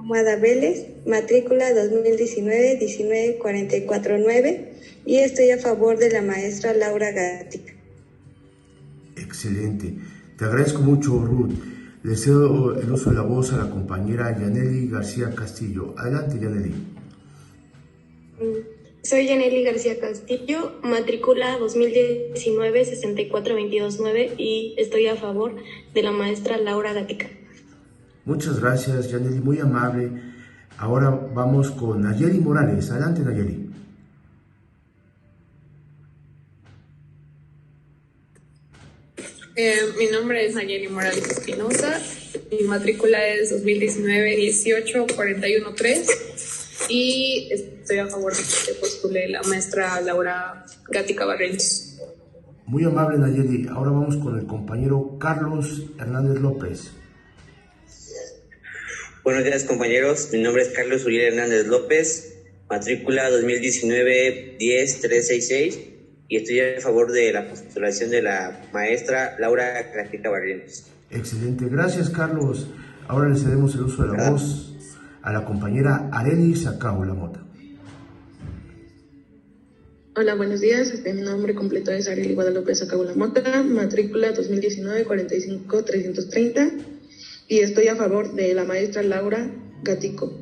Ahumada Vélez, matrícula 2019-19449, y estoy a favor de la maestra Laura Gatica. Excelente. Te agradezco mucho, Ruth. Le cedo el uso de la voz a la compañera Yaneli García Castillo. Adelante, Yaneli. Soy Yaneli García Castillo, matrícula 2019-64229, y estoy a favor de la maestra Laura Gatica. Muchas gracias, Yaneli, muy amable. Ahora vamos con Nayeli Morales. Adelante, Nayeli. Mi nombre es Nayeli Morales Espinosa, mi matrícula es 2019-18-413 y estoy a favor de que se postule la maestra Laura Gatica Barrientos. Muy amable, Nayeli. Ahora vamos con el compañero Carlos Hernández López. Buenos días, compañeros. Mi nombre es Carlos Uriel Hernández López, matrícula 2019-10366, y estoy a favor de la postulación de la maestra Laura Gatica Barrientos. Excelente. Gracias, Carlos. Ahora le cedemos el uso de la voz a la compañera Arely Sacabo La Mota. Hola, buenos días. Mi nombre completo es Arely Guadalupe Sacabo La Mota, matrícula 2019-45330, y estoy a favor de la maestra Laura Gatico.